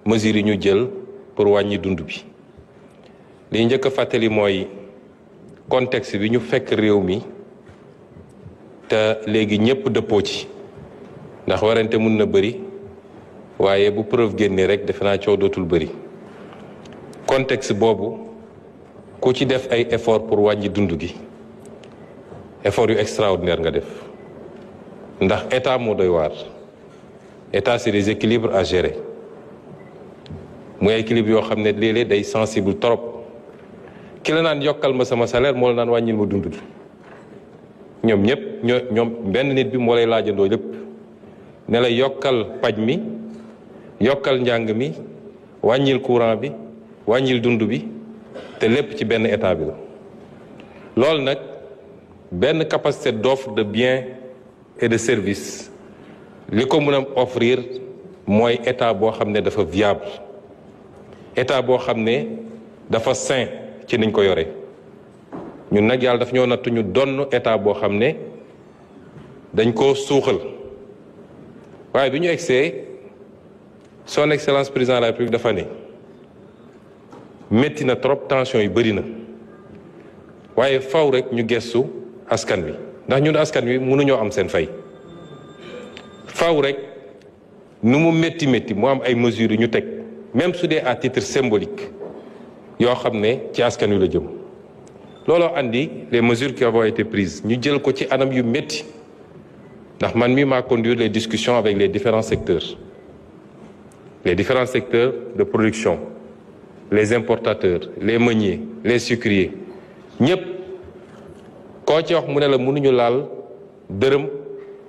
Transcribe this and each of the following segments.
mesures yi ñu jël pour wàññi dund bi li njëkk a fàttali mooy contexte bi ñu fekk réew mi te léegi ñëpp dëppoo ci ndax warante mun na bëri waaye bu preuve génnee rek defe naa coow dootul bëri contexte boobu ku ci def ay effort pour wàññi dund gi effort yu extraordinaire nga def ndax état moo doy waar état c'est des équilibres à gérer muy équilibre yoo xam ne léeg-léeg day sensible trop ki la naan yokkal ma sama salaire moo la naan wàññil ma dund gi ñoom ñëpp ñoom benn nit bi moo lay laajandoo lépp ne la yokkal paj mi yokkal njàng mi wàññil courant bi wàññil dund bi te lépp ci benn état bi la loolu nag benn capacité d'offre de biens et de services li ko mën a offrir mooy état boo xam ne dafa viable état boo xam ne dafa sain ci niñ ko yore ñun nag yàlla daf ñoo nattu ñu donn état boo xam ne dañ koo suuxal waaye bi ñu egsee son excellence président de la république dafa ne métti na trop tension yi bëri na waaye faw rek ñu gestu askan wi ndax ñun askan wi mënuñoo am seen fay faw rek nu mu métti mu am ay mesures yu ñu teg même su dee à titre symbolique yoo xam ne ci askan wi la jëm looloo andi les mesures qui ont été prises ñu jël ko ci anam yu métti ndax man mi maa conduire les discussions avec les différents secteurs de production les importateurs les meuniers les sucriers ñëpp koo ci wax mu ne la mënuñu laal dërëm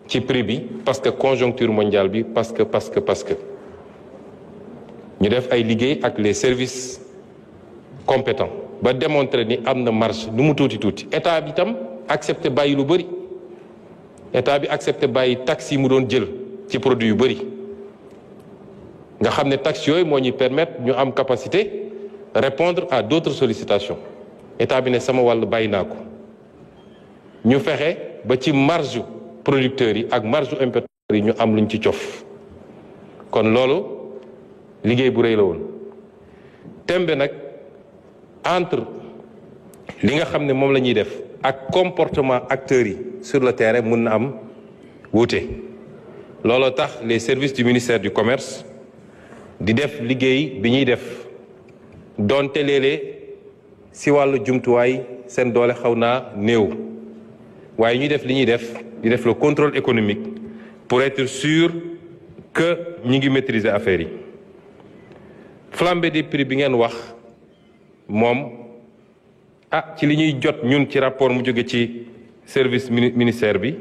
ci prix bi parce que conjoncture mondiale bi parce que ñu def ay liggéey ak les services compétents ba démontrer ni am na marge nu mu tuuti état bi tam accepté bàyyi lu bëri état bi accepté bàyyi taxes yi mu doon jël ci produit yu bëri nga xam ne taxes yooyu moo ñuy permettre ñu am capacité répondre à d'autres sollicitations état bi ne sama wàll bàyyi naa ko ñu fexe ba ci marge producteurs yi ak marge importateurs yi ñu am luñ ci cof kon loolu liggéey bu rëy la woon tembe nag entre li nga xam ne moom la ñuy def ak comportement acteurs yi sur le terrain mun na am wuute looloo tax les services du ministère du commerce di def liggéey bi ñuy def donte léeg-léeg si wàllu jumtuwaay seen doole xaw naa néew waaye ñuy def li ñuy def di def le contrôle économique pour être sûr que ñi ngi maîtriser affaires yi flambée des prix bi ngeen wax moom ci li ñuy jot ñun ci rapport mu jóge ci service ministère bi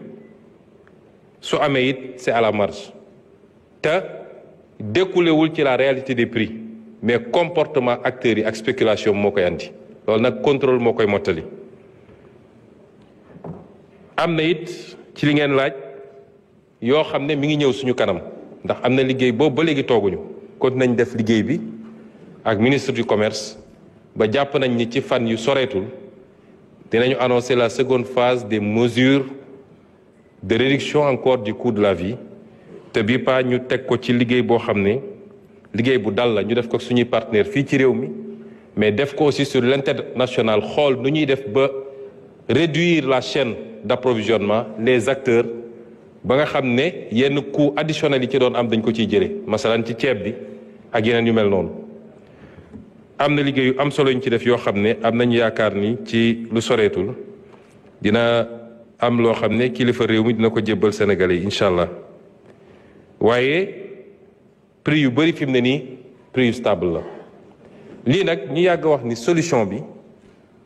su amee it c'est à la marge te découlewul ci la réalité des prix mais comportement acteurs yi ak spéculation moo koy andi loolu nag contrôle moo koy mottali am na it ci li ngeen laaj yoo xam ne mi ngi ñëw suñu kanam ndax am na liggéey boobu ba léegi tooguñu kon nañ def liggéey bi ak ministre du commerce ba jàpp nañ ni ci fan yu soreetul dinañu annoncer la seconde phase des mesures de réduction encore du coût de la vie te bii pas ñu teg ko ci liggéey boo xam ne liggéey bu dal la ñu def ko suñuy partenaire fii ci réew mi mais def ko aussi sur l'international xool nu ñuy def ba réduire la chaîne d'approvisionnement les acteurs ba nga xam ne yenn coût additionnels yi ci doon am dañ ko ciy jëlee masalan ci ceeb bi ak yeneen yu mel noonu am na liggéey yu am solo ñu ci def yoo xam ne am nañu yaakaar ni ci lu soreetul dina am loo xam ne kilifa réew mi dina ko jébbal Sénégalais yi incha allah waaye prix yu bëri fi mu ne nii prix yu stable la lii nag ñu yàgg wax ni solution bi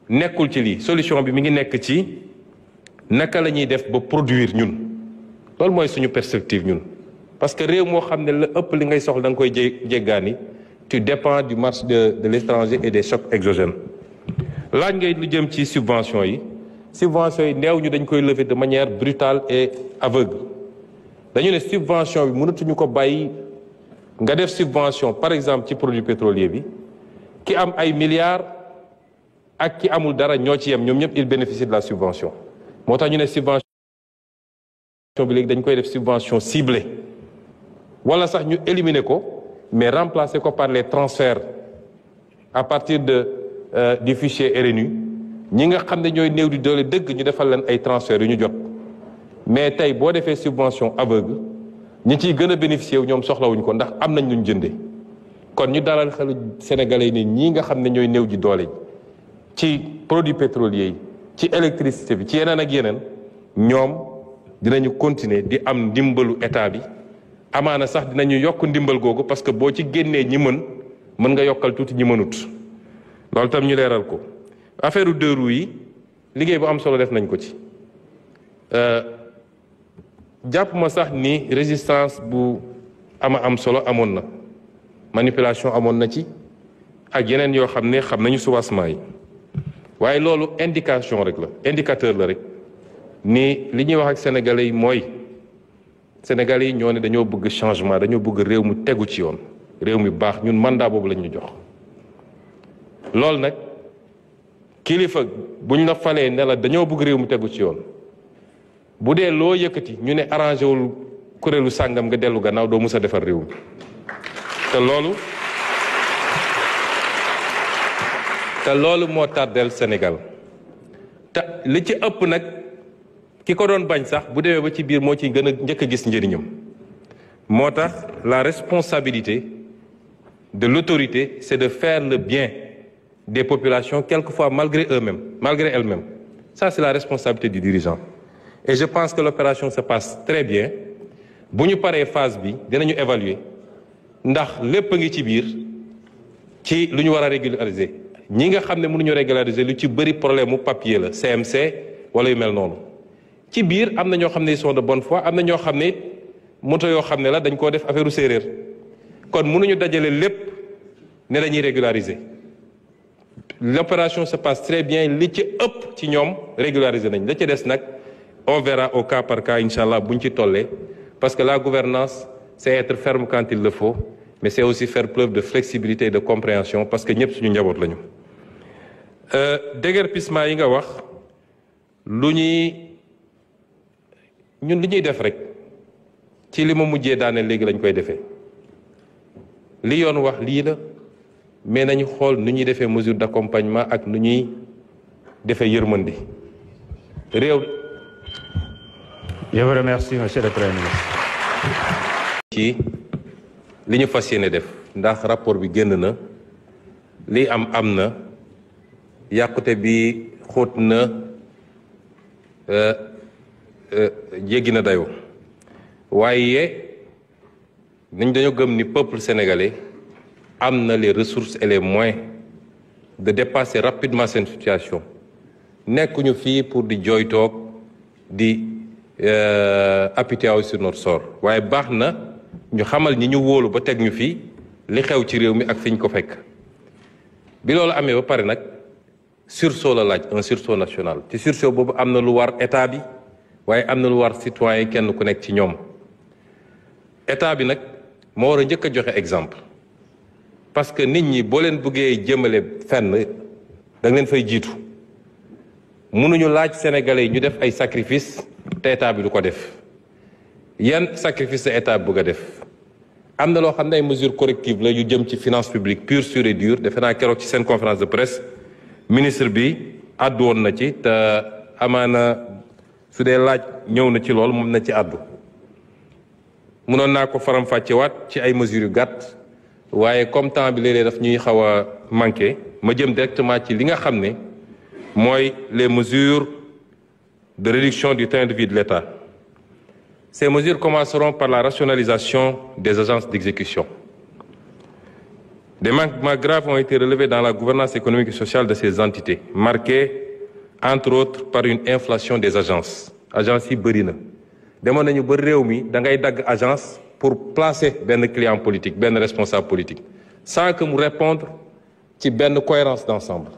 nekkul ci lii solution bi mi ngi nekk ci naka la ñuy def ba produire ñun loolu mooy suñu perspective ñun parce que réew moo xam ne la ëpp li ngay soxla da nga koy jéggaani tu dépends du marché de l'étranger et des chocs exogènes laaj ngay lu jëm ci subventions yi neew ñu dañ koy lever de manière brutale et aveugle dañu ne subvention bi mënatuñu ko bàyyi nga def subvention par exemple ci produit pétrolier bi ki am ay milliards ak ki amul dara ñoo ci yem ñoom ñëpp il bénéficie de la subvention moo tax ñu ne subvention bi léegi dañ koy def subvention ciblée wala sax ñu éliminer ko mais remplacer ko par les transferts à partir du fichier RNU ñi nga xam ne ñooy néew di doole dëgg ñu defal leen ay transferts yu ñu jot mais tey boo defee subvention aveugle ñi ciy gën a bénéficier wu ñoom soxlawuñ ko ndax am nañ luñ jëndee kon ñu dalal xelu sénégalais yi ne ñii nga xam ne ñooy néew ji doole ci produits pétroliers yi ci électricité bi ci yeneen ak yeneen ñoom dinañu continuer di am ndimbalu état bi amaana sax dinañu yokk ndimbal googu parce que boo ci génnee ñi mën nga yokkal tuuti ñi mënut loolu tam ñu leeral ko affaire u deux roues yi liggéey bu am solo def nañ ko ci jàpp ma sax ni résistance bu am solo amoon na manipulation amoon na ci ak yeneen yoo xam ne xam nañu soubassement yi waaye loolu indication rek la indicateur la rek ni li ñuy wax ak sénégalais yi mooy sénégalais yi ñoo ne dañoo bëgg changement dañoo bëgg réew mu tegu ci yoon réew mi baax ñun mandat boobu lañ ñu jox loolu nag kilifa buñ la falee ne la dañoo bëgg réew mu tegu ci yoon bu dee loo yëkkati ñu ne arrangé wul kuréelu sàngam nga dellu gannaaw doo mus a defar réew mi te loolu moo tardeel Sénégal te li ci ëpp nag ki ko doon bañ sax bu demee ba ci biir moo ci gën a njëkk a gis njëriñam moo tax la responsabilité de l'autorité c'est de faire le bien des populations quelquefois malgré elles-mêmes ça c'est la responsabilité du dirigeant et je pense que l'opération se passe très bien bu ñu paree phase bi dinañu évaluer ndax lépp a ngi ci biir ci lu ñu war a régulariser ñi nga xam ne mënuñu régulariser lu ci bëri problème mu papier la CMC wala yu mel noonu ci biir am na ñoo xam ne ils sont de bonne foi am na ñoo xam ne moto yoo xam ne la dañ koo def affaire u séeréer kon mënuñu dajale lépp ne dañuy régulariser l'opération se passe très bien li ci ëpp ci ñoom régulariser nañ la ci des nag on verra au cas par cas incha allah buñ ci tollee parce que la gouvernance c'est être ferme quand il le faut mais c'est aussi faire preuve de flexibilité et de compréhension parce que ñëpp suñu njaboot lañu déguerpissement yi nga wax ñun li ñuy def rek ci li ma mujjee daane léegi lañ koy defee li yoon wax lii la mais nañu xool nu ñuy defee mesure d'accompagnement ak nu ñuy defee yërmandi réew. Je vous remercie, monsieur le Premier ministre. ci li ñu fas yéene def ndax rapport bi génn na li am na yàqute bi xóot na jéggi na dayoo waaye dañoo gëm ni peuple sénégalais am na les ressources et les moyens de dépasser rapidement cette situation nekkuñu fii pour di jooytoog di apitoyer sur notre sort waaye baax na ñu xamal ñi ñu wóolu ba teg ñu fii li xew ci réew mi ak fi ñu ko fekk bi loolu amee ba pare nag sursaut la laaj un sursaut national ci sursaut boobu am na lu war état bi waaye am na lu war citoyen kenn ku nekk ci ñoom état bi nag moo war a njëkk a joxe exemple parce que nit ñi boo leen bëggee jëmale fenn da nga leen fay jiitu mënuñu laaj sénégalais yi ñu def ay sacrifice te état bi du ko def yan sacrifice la état bi bëgg a def am na loo xam ne ay mesures correctives la yu jëm ci finance publique pure sur et dure defe naa keroog ci seen conférence de presse ministre bi àddu woon na ci te amaana su dee laaj ñëw na ci lool moom na ci àddu mënoon naa ko faram-fàccewaat ci ay mesures yu gàtt waaye comme temps bi léeg-léeg daf ñuy xaw a manqué ma jëm directement ci li nga xam ne mooy les mesures de réduction du train de vie de l'État. Ces mesures commenceront par la rationalisation des agences d'exécution. Des manquements graves ont été relevés dans la gouvernance économique et sociale de ces entités, marquées entre autres par une inflation des agences. Agences yi bëri na demoon nañu ba réew mi da ngay dagg agence pour placer benn client politique benn responsable politique sans que mu répondre ci benn cohérence d'ensemble.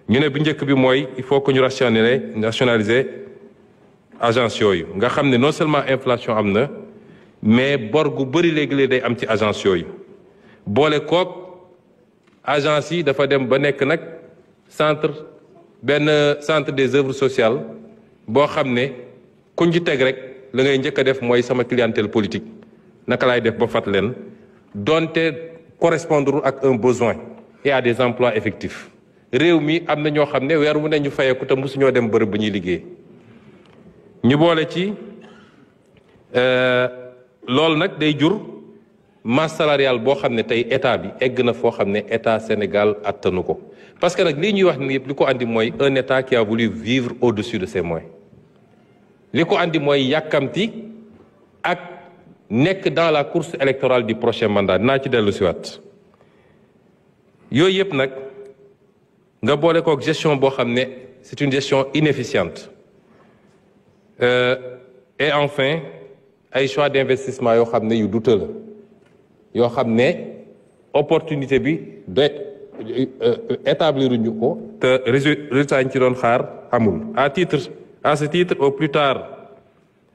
ñu ne bu njëkk bi mooy il faut que ñu rationaliser agence yooyu nga xam ne non seulement inflation am na mais bor gu bëri léegi-léeg day am ci agence yooyu boole kook agence yi dafa dem ba nekk nag centre des œuvres sociales boo xam ne kuñ ci teg rek la ngay njëkk a def mooy sama clientèle politique naka laay def ba fat leen donte correspondre ak un besoin et à des emplois effectifs réew mi am na ñoo xam ne weer wu ne ñu fayeeku te mosuñoo dem bërëb bu ñuy liggéey ñu boole ci loolu nag day jur masse salariale boo xam ne tey état bi egg na foo xam ne état Sénégal attanu ko parce que nag lii ñuy wax ni yëpp li ko andi mooy un état qui a voulu vivre au-dessus de ses moyens li ko andi mooy yàkkamti ak nekk dans la course électorale du prochain mandat dinaa ci dellu si waat yooyu yëpp nag nga boole kook gestion boo xam ne c'est une gestion inefficiente et enfin ay choix d'investissement yoo xam ne yu douteux la yoo xam ne opportunité bi de établir ñu ko te résultat ñu ci doon xaar amul à ce titre au plus tard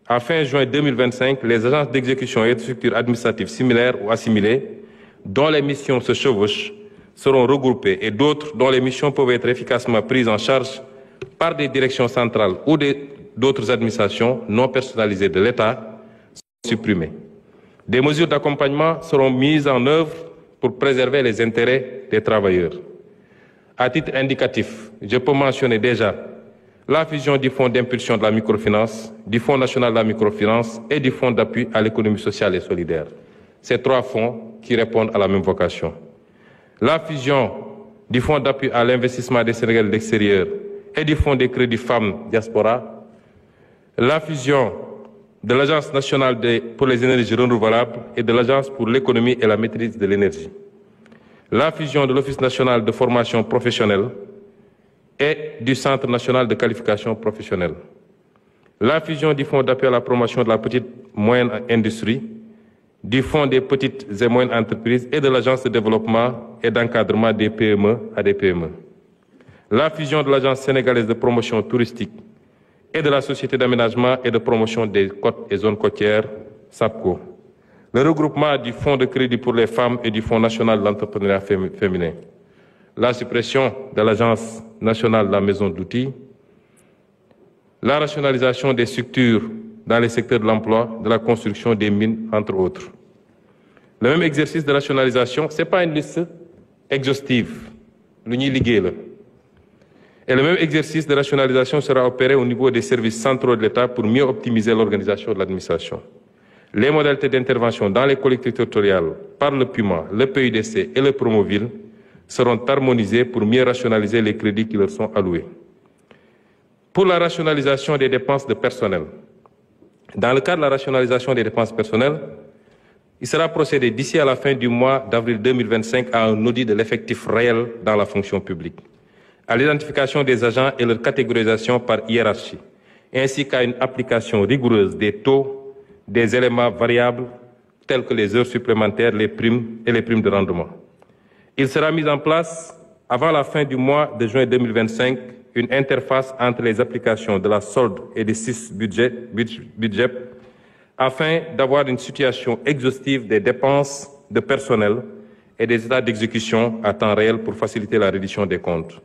à fin juin 2025 les agences d'exécution et de structures administratives similaires ou assimilées dont les missions se chevauchent seront regroupées et d'autres dont les missions peuvent être efficacement prises en charge par des directions centrales ou d'autres administrations non personnalisées de l'État sont supprimées. Des mesures d'accompagnement seront mises en œuvre pour préserver les intérêts des travailleurs. À titre indicatif, je peux mentionner déjà la fusion du Fonds d'impulsion de la microfinance, du Fonds national de la microfinance et du Fonds d'appui à l'économie sociale et solidaire. Ces trois fonds qui répondent à la même vocation. La fusion du Fonds d'appui à l'investissement des Sénégalais de l'extérieur et du Fonds des crédits femmes diaspora. La fusion de l'Agence nationale pour les énergies renouvelables et de l'Agence pour l'économie et la maîtrise de l'énergie. La fusion de l'Office national de formation professionnelle et du Centre national de qualification professionnelle. La fusion du Fonds d'appui à la promotion de la petite et moyenne industrie, du Fonds des petites et moyennes entreprises et de l'Agence de développement et d'encadrement des PME à des PME. La fusion de l'Agence sénégalaise de promotion touristique et de la Société d'aménagement et de promotion des côtes et zones côtières, SAPCO. Le regroupement du Fonds de crédit pour les femmes et du Fonds national de l'entrepreneuriat féminin. La suppression de l'Agence nationale de la maison d'outils. La rationalisation des structures dans les secteurs de l'emploi, de la construction, des mines, entre autres. Le même exercice de rationalisation, ce n'est pas une liste exhaustive. Et le même exercice de rationalisation sera opéré au niveau des services centraux de l'État pour mieux optimiser l'organisation de l'administration. Les modalités d'intervention dans les collectivités territoriales par le PUMA, le PUDC et le Promoville seront harmonisées pour mieux rationaliser les crédits qui leur sont alloués. Pour la rationalisation des dépenses de personnel, dans le cadre de la rationalisation des dépenses personnelles, il sera procédé d'ici à la fin du mois d'avril 2025 à un audit de l'effectif réel dans la fonction publique, à l'identification des agents et leur catégorisation par hiérarchie, ainsi qu'à une application rigoureuse des taux, des éléments variables tels que les heures supplémentaires, les primes et les primes de rendement. Il sera mis en place, avant la fin du mois de juin 2025, une interface entre les applications de la solde et des 6 budgets afin d'avoir une situation exhaustive des dépenses de personnel et des états d'exécution à temps réel pour faciliter la reddition des comptes.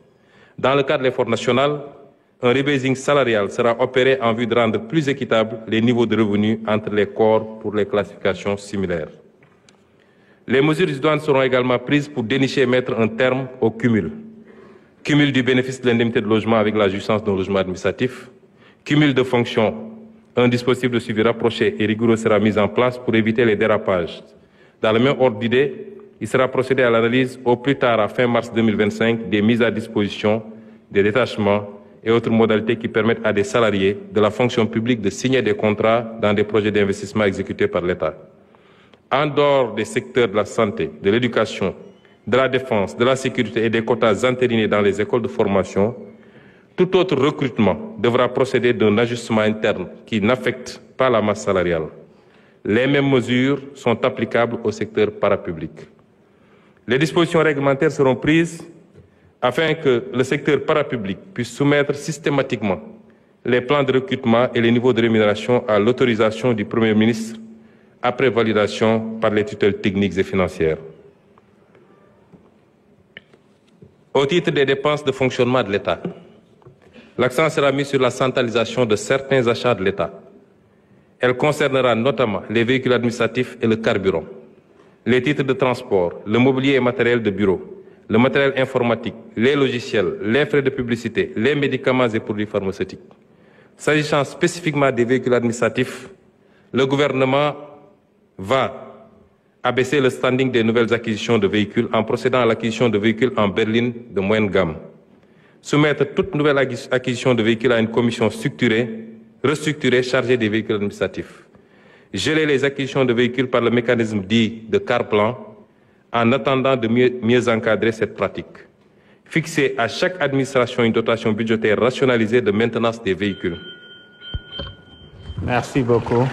Dans le cadre de l'effort national, un rebasing salarial sera opéré en vue de rendre plus équitables les niveaux de revenus entre les corps pour les classifications similaires. Les mesures idoines seront également prises pour dénicher et mettre un terme au cumul. Cumul du bénéfice de l'indemnité de logement avec la jouissance d'un logement administratif, cumul de fonctions. Un dispositif de suivi rapproché et rigoureux sera mis en place pour éviter les dérapages. Dans le même ordre d'idée, il sera procédé à l'analyse au plus tard à fin mars 2025 des mises à disposition, des détachements et autres modalités qui permettent à des salariés de la fonction publique de signer des contrats dans des projets d'investissement exécutés par l'État. En dehors des secteurs de la santé, de l'éducation, de la défense, de la sécurité et des quotas entérinés dans les écoles de formation, tout autre recrutement devra procéder d'un ajustement interne qui n'affecte pas la masse salariale. Les mêmes mesures sont applicables au secteur parapublic. Les dispositions réglementaires seront prises afin que le secteur parapublic puisse soumettre systématiquement les plans de recrutement et les niveaux de rémunération à l'autorisation du Premier ministre après validation par les tutelles techniques et financières. Au titre des dépenses de fonctionnement de l'État, l'accent sera mis sur la centralisation de certains achats de l'État. Elle concernera notamment les véhicules administratifs et le carburant. les titres de transport, le mobilier et matériel de bureau, le matériel informatique, les logiciels, les frais de publicité, les médicaments et produits pharmaceutiques. S'agissant spécifiquement des véhicules administratifs, le gouvernement va abaisser le standing des nouvelles acquisitions de véhicules en procédant à l'acquisition de véhicules en berline de moyenne gamme. Soumettre toute nouvelle acquisition de véhicules à une commission restructurée chargée des véhicules administratifs. Geler les acquisitions de véhicules par le mécanisme dit de car plan en attendant de mieux encadrer cette pratique. Fixer à chaque administration une dotation budgétaire rationalisée de maintenance des véhicules. Merci beaucoup.